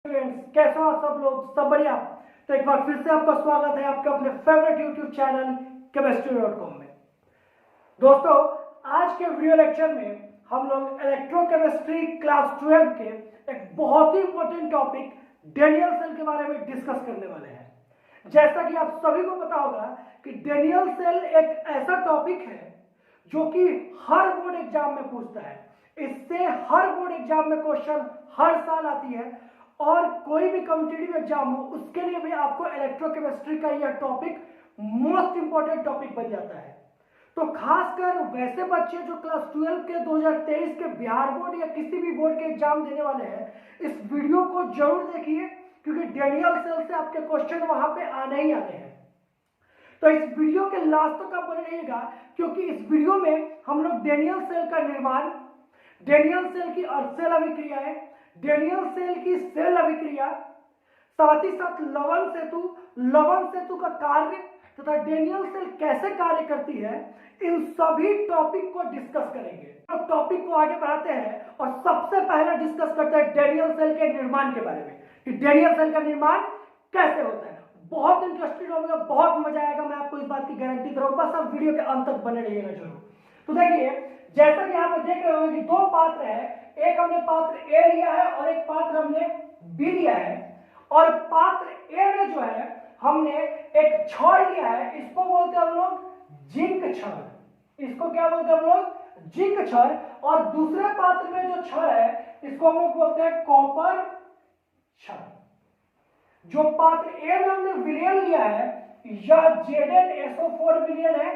Friends, कैसे हो आप सब लोग? सब बढ़िया। तो एक बार फिर से आपका स्वागत है आपके अपने फेवरेट यूट्यूब चैनल chemistry.com में। दोस्तों, आज के वीडियो लेक्चर में हम लोग इलेक्ट्रोकेमिस्ट्री क्लास 12 के एक बहुत ही इंपॉर्टेंट टॉपिक डेनियल सेल के बारे में डिस्कस करने वाले हैं। जैसा कि आप सभी को पता होगा कि डेनियल सेल एक ऐसा टॉपिक है जो कि हर बोर्ड एग्जाम में पूछता है। इससे हर बोर्ड एग्जाम में क्वेश्चन हर साल आती है और कोई भी कॉम्पिटिटिव एग्जाम हो उसके लिए भी आपको इलेक्ट्रोकेमिस्ट्री का यह टॉपिक मोस्ट इंपॉर्टेंट टॉपिक बन जाता है। तो खासकर वैसे बच्चे जो क्लास 12 के 2023 के बिहार बोर्ड या किसी भी बोर्ड के एग्जाम देने वाले हैं, इस वीडियो को जरूर देखिए क्योंकि डेनियल सेल से आपके क्वेश्चन वहां पे आने ही आने हैं। तो इस वीडियो के लास्ट तक आप बने रहिएगा क्योंकि इस वीडियो में हम लोग डेनियल सेल का निर्माण, डेनियल सेल की अर्ध सेल अभिक्रियाएं, डेनियल सेल की सेल अभिक्रिया, साथ ही साथ लवण सेतु का कार्य तथा डेनियल सेल कैसे कार्य करती है, इन सभी टॉपिक को डिस्कस करेंगे। तो टॉपिक को आगे बढ़ाते हैं और सबसे पहले डिस्कस करते हैं डेनियल सेल के निर्माण के बारे में कि डेनियल सेल का निर्माण कैसे होता है। बहुत इंटरेस्टिंग होगा, बहुत मजा आएगा, मैं आपको इस बात की गारंटी दे रहा हूं। बस आप वीडियो के अंत तक बने रहिएगा जरूर। तो देखिए, जैसा कि यहाँ पे देख रहे हो कि दो पात्र है, एक हमने पात्र ए लिया है और एक पात्र हमने बी लिया है। और पात्र ए में जो है हमने एक छड़ लिया है, इसको बोलते हैं हम लोग जिंक छड़। इसको क्या बोलते हैं हम लोग? जिंक छड़। और दूसरे पात्र में जो छड़ है इसको हम लोग बोलते हैं कॉपर छड़। जो पात्र ए में हमने विलयन लिया है यह ZnSO4 विलयन है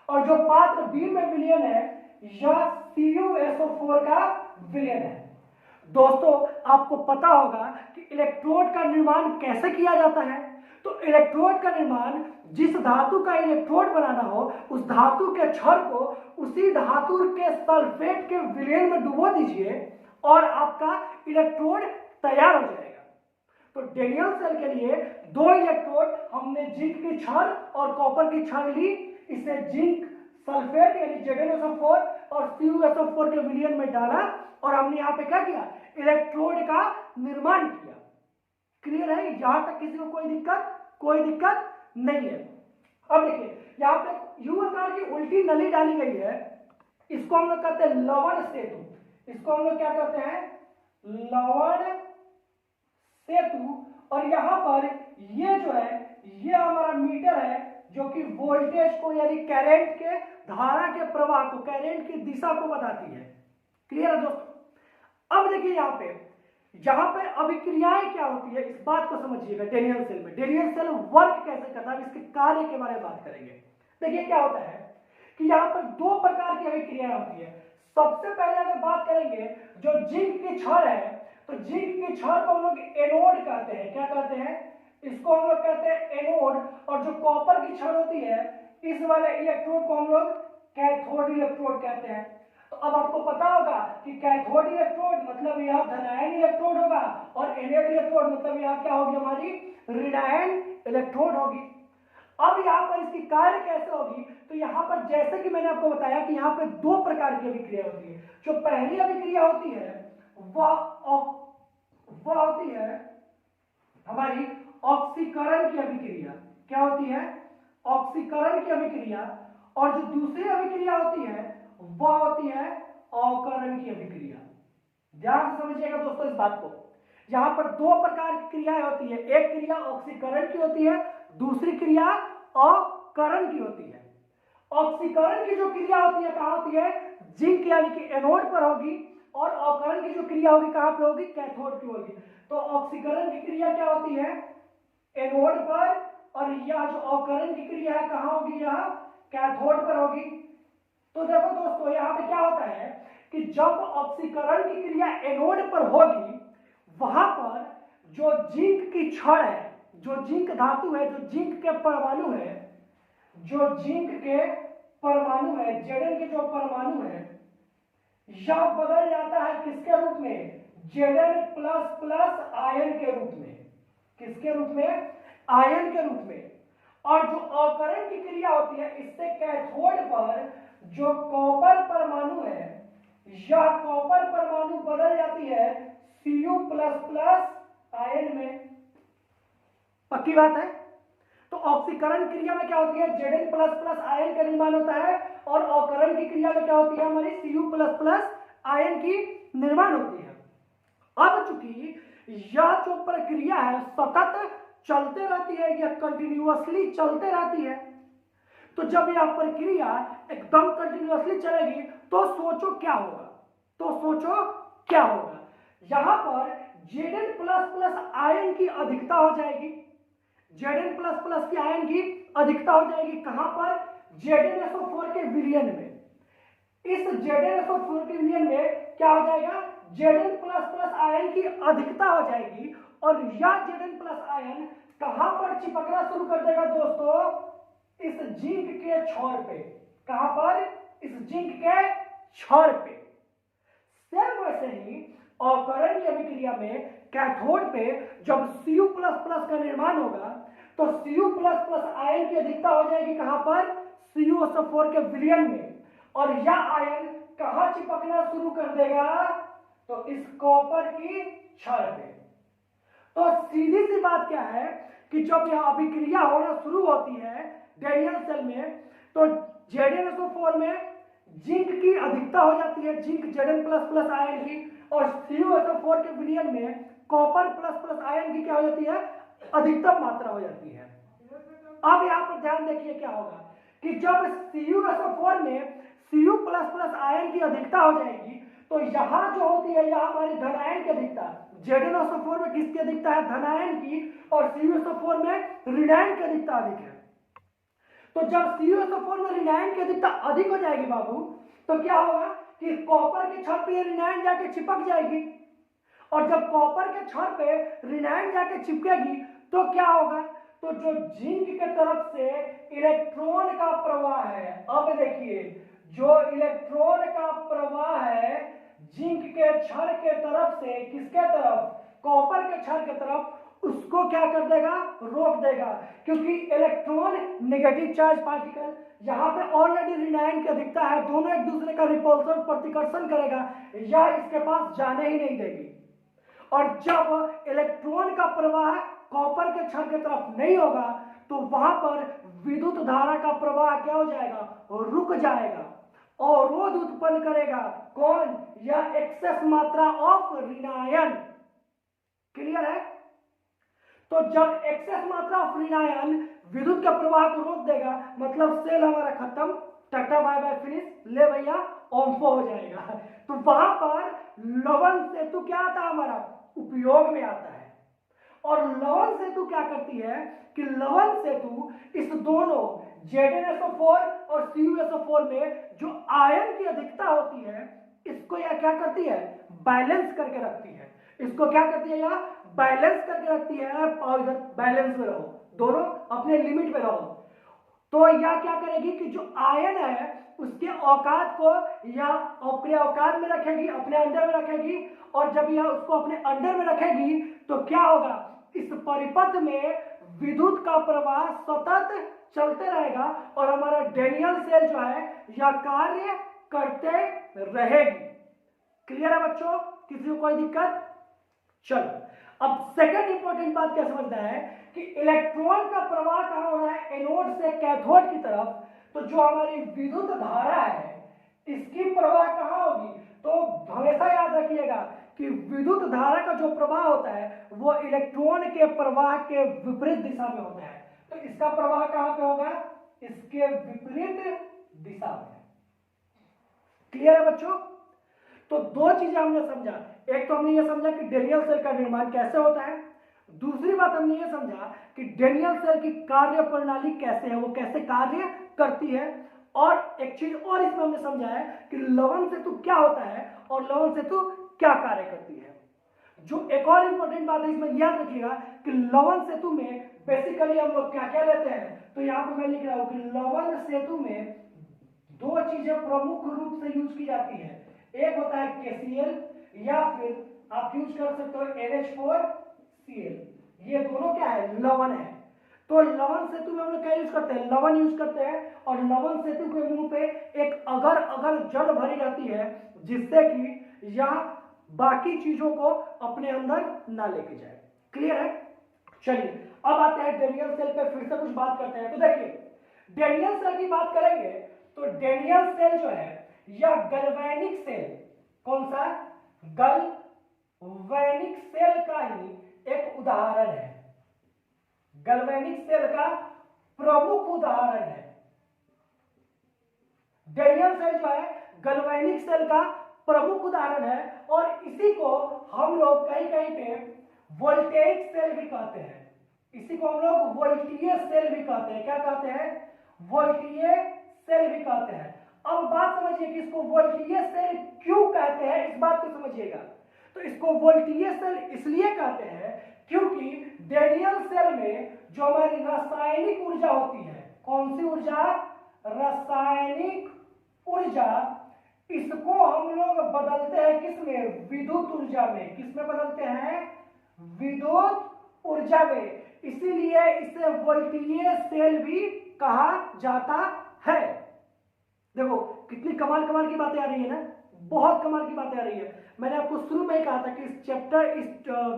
और जो पात्र बी में विलयन है यह CuSO4 का विलयन है। दोस्तों, आपको पता होगा कि इलेक्ट्रोड का निर्माण कैसे किया जाता है। तो इलेक्ट्रोड का निर्माण, जिस धातु का इलेक्ट्रोड बनाना हो उस धातु के छड़ को उसी धातु के सल्फेट के विलयन में डुबो दीजिए और आपका इलेक्ट्रोड तैयार हो जाएगा। तो डेनियल सेल के लिए दो इलेक्ट्रोड हमने जिंक की छड़ और कॉपर की छड़ ली, इसे जिंक सल्फेट यानी ZnSO4 और CuSO4 के विलयन में डाला और हमने यहाँ पे क्या किया? इलेक्ट्रोड का निर्माण किया। क्लियर है? यहां तक किसी को कोई दिक्कत नहीं है। अब देखिए, यहाँ पे यू आकार की उल्टी नली डाली गई है, इसको हम लोग कहते हैं लवण सेतु। इसको हम लोग क्या कहते हैं? लवण सेतु। और यहां पर ये जो है ये हमारा मीटर है जो कि वोल्टेज को यानी करंट के धारा के प्रवाह को, करंट की दिशा को बताती है। क्लियर है दोस्तों? अब देखिए जहां पे अभिक्रियाएं क्या होती है इस बात को समझिएगा। डेनियल सेल में डेनियल सेल वर्क कैसे करता है, इसके कार्य के बारे में बात करेंगे। देखिए क्या होता है कि यहाँ पर दो प्रकार की अभिक्रियाएं होती है। सबसे पहले अगर बात करेंगे जो जिंक की छड़ है, तो जिंक की छड़ को हम लोग एनोड कहते हैं। क्या कहते हैं? इसको हम लोग कहते हैं एनोड। और जो कॉपर की छड़ होती है इस वाले इलेक्ट्रोड को हम लोग कैथोड इलेक्ट्रोड कहते हैं। तो अब आपको पता होगा कि कैथोड इलेक्ट्रोड मतलब यह धनायन इलेक्ट्रोड होगा और एनोड इलेक्ट्रोड मतलब यह क्या होगी? हमारी ऋणायन इलेक्ट्रोड होगी। अब यहाँ पर इसकी कार्य कैसे होगी? तो यहाँ पर जैसे कि मैंने आपको बताया कि यहाँ पे दो प्रकार की अभिक्रिया होती है। जो पहली अभिक्रिया होती है वह होती है हमारी ऑक्सीकरण की अभिक्रिया। क्या होती है? ऑक्सीकरण की अभिक्रिया। और जो दूसरी अभिक्रिया होती है वह होती है अवकरण की अभिक्रिया। ध्यान से समझिएगा दोस्तों इस बात को। यहां पर दो प्रकार की क्रियाएं होती है, एक क्रिया ऑक्सीकरण की होती है, दूसरी क्रिया अवकरण की होती है। ऑक्सीकरण की जो क्रिया होती है कहां होती है? जिंक यानी कि एनोड पर होगी और अवकरण की जो क्रिया होगी कहां पे होगी? कैथोड की होगी। तो ऑक्सीकरण की क्रिया क्या होती है? एनोड पर। और यह जो अवकरण की क्रिया है कहां होगी? यह कैथोड पर होगी। तो देखो दोस्तों, यहाँ पे क्या होता है कि जब ऑक्सीकरण की क्रिया एनोड पर होगी वहां पर जो जिंक की छड़ है, जो जिंक धातु है, जो जिंक के परमाणु है, Zn के जो परमाणु है यह बदल जाता है किसके रूप में? Zn++ आयन के रूप में। किसके रूप में? आयन के रूप में। और जो अवकरण की क्रिया होती है इससे कैथोड पर जो कॉपर परमाणु है यह कॉपर परमाणु बदल जाती है Cu++ पक्की बात है। तो ऑक्सीकरण क्रिया में क्या होती है, Zn प्लस प्लस आयन का निर्माण होता है, और अवकरण की क्रिया में क्या होती है, हमारी Cu प्लस प्लस आयन की निर्माण होती है। अब चूंकि यह जो प्रक्रिया है सतत चलते रहती है, यह कंटिन्यूअसली चलते रहती है, तो जब यह प्रक्रिया एकदम कंटिन्यूअसली चलेगी तो सोचो क्या होगा, यहां पर Zn प्लस प्लस आयन की अधिकता हो जाएगी, Zn प्लस प्लस की आयन की अधिकता हो जाएगी। कहां पर, ZnSO4 के विलयन में। इस ZnSO4 के विलयन में क्या हो जाएगा, Zn प्लस प्लस आयन की अधिकता हो जाएगी, और यह Zn प्लस आयन कहां पर चिपकना शुरू कर देगा दोस्तों, इस जिंक के छोर पे। कहां पर, इस जिंक के छोर पे। सेम वैसे ही अवकरण की अभिक्रिया में कैथोड पे जब Cu प्लस प्लस का निर्माण होगा तो Cu प्लस प्लस आयन की अधिकता हो जाएगी, कहां पर, CuSO4 के विलयन में, और यह आयन कहां चिपकना शुरू कर देगा, तो इस कॉपर की छड़ पे। तो सीधी सी बात क्या है कि जब यह अभिक्रिया होना शुरू होती है डैनियल सेल में, तो ZnSO4 में जिंक की अधिकता हो जाती है, zinc Zn plus plus ion की, और CuSO4 के विलयन में कॉपर प्लस प्लस आयन की क्या हो जाती है, अधिकतम मात्रा हो जाती है। अब यहां पर ध्यान देखिए क्या होगा कि जब CuSO4 में Cu प्लस प्लस आयन की अधिकता हो जाएगी, तो यहां जो होती है यह हमारी धन आयन की अधिकता, ZnSO4 में किसकी अधिकता है, धन आयन की, और CuSO4 में ऋण आयन की अधिकता अधिक है। तो जब CuSO4 में ऋण आयन की अधिकता अधिक हो जाएगी बाबू, तो क्या होगा कि कॉपर के छड़ पे ऋण आयन जाके चिपक जाएगी, और जब कॉपर के छड़ पे ऋण आयन जाके चिपकेगी तो क्या होगा, तो जो जिंक के तरफ से इलेक्ट्रॉन का प्रवाह है, अब देखिए जो इलेक्ट्रॉन का प्रवाह है जिंक के छड़ के तरफ से किसके तरफ, कॉपर के छड़ के तरफ, उसको क्या कर देगा, रोक देगा, क्योंकि इलेक्ट्रॉन नेगेटिव चार्ज पार्टिकल यहां पे ऑलरेडी ऋण आयन की अधिकता है, दोनों एक दूसरे का रिपल्सन प्रतिकर्षण करेगा, यह इसके पास जाने ही नहीं देगी। और जब इलेक्ट्रॉन का प्रवाह कॉपर के छड़ की तरफ नहीं होगा तो वहां पर विद्युत धारा का प्रवाह क्या हो जाएगा, रुक जाएगा, और अवरोध उत्पन्न करेगा कौन, यह एक्सेस मात्रा ऑफ ऋण आयन। क्लियर है। तो जब एक्सेस मात्रा ऑफ ऋण आयन विद्युत के प्रवाह को रोक देगा, मतलब सेल हमारा खत्म, टाटा बाय बाय फिनिश, ले भैया ओम्फो हो जाएगा। तो वहां पर लवण सेतु क्या आता है, हमारा उपयोग में आता है। और लवण सेतु क्या करती है कि लवण सेतु इस दोनों ZnSO4 और CuSO4 में जो आयन की अधिकता होती है, इसको यह क्या करती है, बैलेंस करके रखती है। इसको क्या करती है, यह बैलेंस करके रखती है, और इधर बैलेंस में रहो, दोनों अपने लिमिट में रहो। तो यह क्या करेगी कि जो आयन है उसके औकात को या अपने औकात में रखेगी, अपने अंडर में रखेगी, और जब यह उसको अपने अंडर में रखेगी तो क्या होगा, इस परिपथ में विद्युत का प्रवाह सतत चलते रहेगा, और हमारा डैनियल सेल जो है यह कार्य करते रहेगी। क्लियर है बच्चों, किसी को कोई दिक्कत। चलो अब सेकंड इंपॉर्टेंट बात क्या समझना है कि इलेक्ट्रॉन का प्रवाह कहां हो रहा है, एनोड से कैथोड की तरफ। तो जो हमारी विद्युत धारा है इसकी प्रवाह कहां होगी, तो हमेशा याद रखिएगा कि विद्युत धारा का जो प्रवाह होता है वो इलेक्ट्रॉन के प्रवाह के विपरीत दिशा में होता है। तो इसका प्रवाह कहां पे होगा, इसके विपरीत दिशा में। क्लियर है बच्चों। तो दो चीजें हमने समझा, एक तो हमने ये समझा कि डैनियल सेल का निर्माण कैसे होता है, दूसरी बात हमने ये समझा कि डैनियल सेल की कार्य प्रणाली कैसे है, वो कैसे कार्य करती है। और एक चीज और इसमें हमने समझा है कि लवण सेतु क्या होता है और लवण सेतु क्या कार्य करती है। जो एक और इंपॉर्टेंट बात है इसमें याद रखिएगा कि लवण सेतु में बेसिकली हम लोग क्या क्या लेते हैं। तो यहाँ पे मैं लिख रहा हूं कि लवण सेतु में दो चीजें प्रमुख रूप से यूज की जाती है, एक होता है KCl या फिर आप यूज कर सकते हो NH4Cl। ये दोनों क्या है, लवण है। तो लवण सेतु में हम लोग क्या यूज करते हैं, लवण यूज करते हैं, और लवण सेतु के मुंह पे एक अगर अगर जड़ भरी रहती है जिससे कि यह बाकी चीजों को अपने अंदर ना लेके जाए। क्लियर है। चलिए अब आते हैं डेनियल सेल पे, फिर से कुछ बात करते हैं। तो देखिए डेनियल सेल की बात करेंगे तो डेनियल सेल जो है यह गैल्वेनिक सेल, कौन सा, गैल्वेनिक सेल का ही एक उदाहरण है, गैल्वेनिक सेल का प्रमुख उदाहरण है। डेनियल सेल जो है गैल्वेनिक सेल का प्रमुख उदाहरण है और इसी को हम लोग कहीं कहीं पे वोल्टेइक सेल भी कहते हैं, इसी को हम लोग वोल्टीय सेल भी कहते हैं। क्या कहते हैं, वोल्टीय सेल भी कहते हैं। अब बात समझिए कि इसको वोल्टीय सेल क्यों कहते हैं, इस बात को समझिएगा। तो इसको वोल्टीय सेल इसलिए कहते हैं क्योंकि डेनियल सेल में जो हमारी रासायनिक ऊर्जा होती है, कौन सी ऊर्जा, रासायनिक ऊर्जा, इसको हम लोग बदलते हैं किसमें, विद्युत ऊर्जा में। किसमें बदलते हैं, विद्युत ऊर्जा में, इसीलिए इसे वोल्टीय सेल भी कहा जाता है। देखो कितनी कमाल कमाल की बातें आ रही है ना, बहुत कमाल की बातें आ रही है। मैंने आपको शुरू में ही कहा था कि इस चैप्टर, इस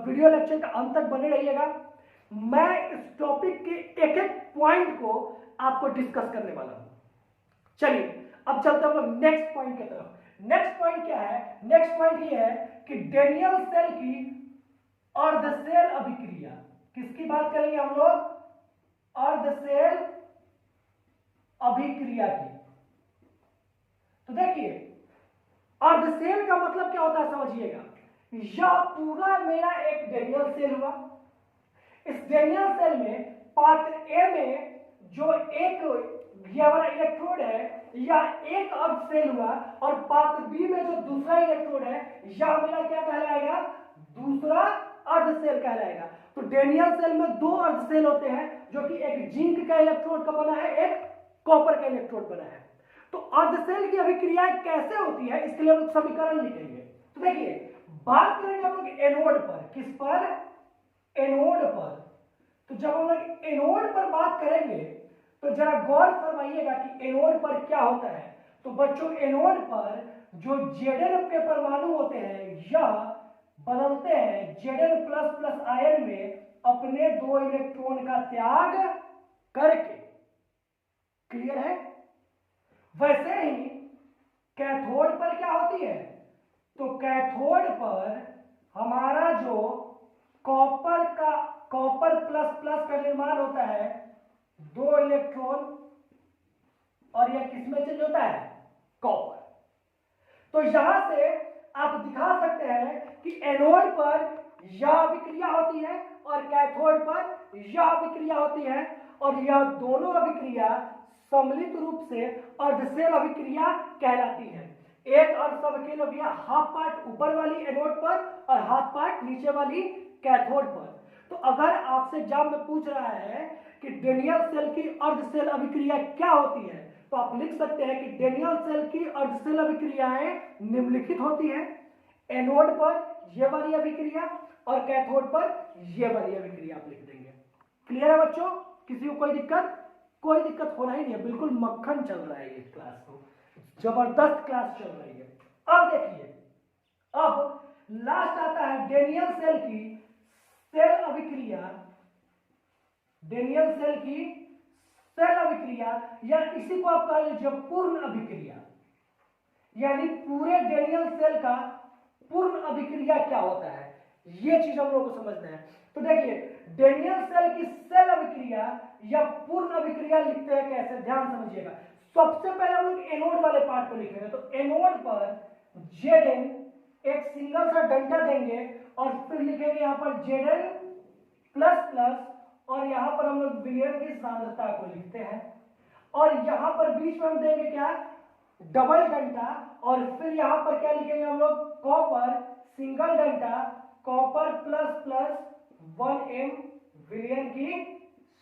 वीडियो लेक्चर का अंत तक बने रहिएगा। मैं इस टॉपिक के एक एक पॉइंट को आपको डिस्कस करने वाला हूं। चलिए अब चलते हैं हम लोग नेक्स्ट पॉइंट की तरफ। नेक्स्ट पॉइंट क्या है, नेक्स्ट पॉइंट ये है कि डेनियल सेल की अर्धसेल अभिक्रिया, किसकी बात करेंगे हम लोग, अर्धसेल अभिक्रिया की। तो देखिए अर्धसेल का मतलब क्या होता है समझिएगा, यह पूरा मेरा एक डेनियल सेल हुआ। इस डेनियल सेल में पार्ट ए में जो एक ये हमारा इलेक्ट्रोड है यह एक अर्ध सेल हुआ और पार्ट बी में जो दूसरा इलेक्ट्रोड है यह मेरा क्या कहलाएगा, दूसरा अर्ध सेल कहलाएगा। तो डेनियल सेल में दो अर्ध सेल होते हैं जो कि एक जिंक का इलेक्ट्रोड का बना है, एक कॉपर का इलेक्ट्रोड बना है। तो अर्ध सेल की अभिक्रिया कैसे होती है इसके लिए हम समीकरण लिखेंगे। तो देखिए बात करेंगे हम लोग एनोड पर, किस पर, एनोड पर। तो जब हम लोग एनोड पर बात करेंगे तो जरा गौर फरमाइएगा कि एनोड पर क्या होता है। तो बच्चों एनोड पर जो Zn के परमाणु होते हैं यह बदलते हैं Zn++ आयन में अपने दो इलेक्ट्रॉन का त्याग करके। क्लियर है। वैसे ही कैथोड पर क्या होती है, तो कैथोड पर हमारा जो कॉपर++ का निर्माण होता है, दो इलेक्ट्रॉन, और यह किसमें चेंज होता है, कॉपर। तो यहां से आप दिखा सकते हैं कि एनोड पर यह अभिक्रिया होती है और कैथोड पर यह अभिक्रिया होती है और यह दोनों अभिक्रिया सम्मिलित रूप से अर्धसेल अभिक्रिया कहलाती है। एक अर्ध अभिक्रिया भैया हाफ पार्ट ऊपर वाली एनोड पर और हाफ पार्ट नीचे वाली कैथोड पर। तो अगर आपसे एग्जाम में पूछ रहा है कि डेनियल सेल की अर्धसेल अभिक्रिया क्या होती है तो आप लिख सकते हैं कि डेनियल सेल की अर्धसेल अभिक्रियाएं निम्नलिखित होती है। एनोड पर ये वाली अभिक्रिया और कैथोड पर ये वाली अभिक्रिया आप लिख देंगे। क्लियर है बच्चों, किसी को कोई दिक्कत, कोई दिक्कत होना ही नहीं है, बिल्कुल मक्खन चल रहा है ये क्लास, को जबरदस्त क्लास चल रही है। अब देखिए अब लास्ट आता है डेनियल सेल की सेल अभिक्रिया, डेनियल सेल की सेल अभिक्रिया या इसी को आप कह लीजिए पूर्ण अभिक्रिया, यानी पूरे डेनियल सेल का पूर्ण अभिक्रिया क्या होता है, ये चीज हम लोग को समझना है। तो देखिए डेनियल सेल की सेल अभिक्रिया या पूर्ण अभिक्रिया लिखते हैं कैसे, ध्यान समझिएगा। सबसे पहले हम लोग एनोड वाले पार्ट को लिखेंगे। तो एनोड पर Zn एक सिंगल सा डंडा देंगे और फिर लिखेंगे यहाँ पर Zn++ और यहाँ पर हम लोग विलयन की सांद्रता को लिखते हैं और यहाँ पर बीच में हम देंगे क्या, डबल डंडा और फिर यहाँ पर क्या लिखेंगे हम लोग, कॉपर सिंगल डंडा, कॉपर++ 1m विलयन की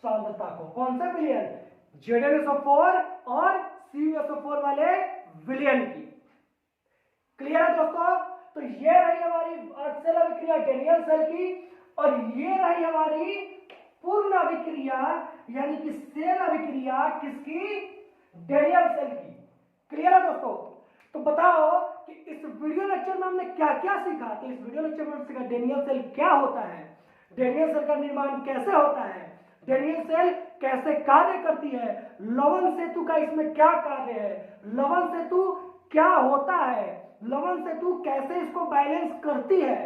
सांद्रता को। कौन सा विलयन, ZnSO4 और CuSO4 वाले विलयन की। क्लियर है दोस्तों। तो ये रही हमारी सेल अभिक्रिया डेनियल सेल की और ये रही हमारी पूर्ण अभिक्रिया यानी कि सेल अभिक्रिया किसकी, डेनियल सेल की। क्लियर है दोस्तों। तो बताओ कि इस वीडियो लेक्चर में हमने क्या क्या सीखा। तो इस वीडियो लेक्चर में हमने सीखा डेनियल सेल क्या होता है, डेनियल सेल का निर्माण कैसे होता है, डेनियल सेल कैसे कार्य करती है, लवण सेतु का इसमें क्या कार्य है, लवण सेतु क्या होता है, लवण सेतु कैसे इसको बैलेंस करती है,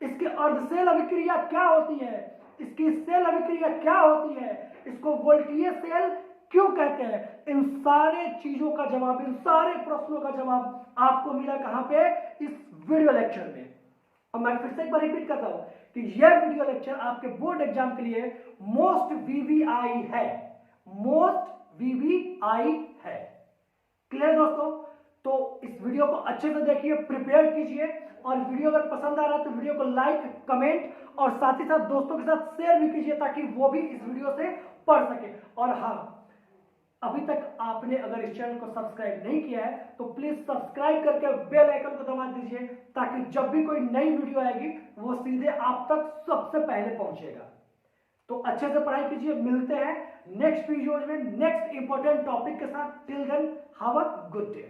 इसकी अर्धसेल अभिक्रिया क्या होती है, इसकी सेल अभिक्रिया क्या होती है, इसको वोल्टीय सेल क्यों कहते हैं, इन सारे चीजों का जवाब, इन सारे प्रश्नों का जवाब आपको मिला कहां पे, इस वीडियो लेक्चर में। और मैं फिर से एक बार रिपीट करता हूं कि यह वीडियो लेक्चर आपके बोर्ड एग्जाम के लिए मोस्ट वीवीआई है, मोस्ट वीवीआई है। क्लियर दोस्तों? तो इस वीडियो को अच्छे से देखिए, प्रिपेयर कीजिए, और वीडियो अगर पसंद आ रहा है तो वीडियो को लाइक, कमेंट और साथ ही साथ दोस्तों के साथ शेयर भी कीजिए ताकि वो भी इस वीडियो से पढ़ सके। और हाँ, अभी तक आपने अगर इस चैनल को सब्सक्राइब नहीं किया है तो प्लीज सब्सक्राइब करके बेल आइकन को दबा दीजिए ताकि जब भी कोई नई वीडियो आएगी वो सीधे आप तक सबसे पहले पहुंचेगा। तो अच्छे से पढ़ाई कीजिए, मिलते हैं नेक्स्ट वीडियो में नेक्स्ट इंपॉर्टेंट टॉपिक के साथ। Till then have a good day.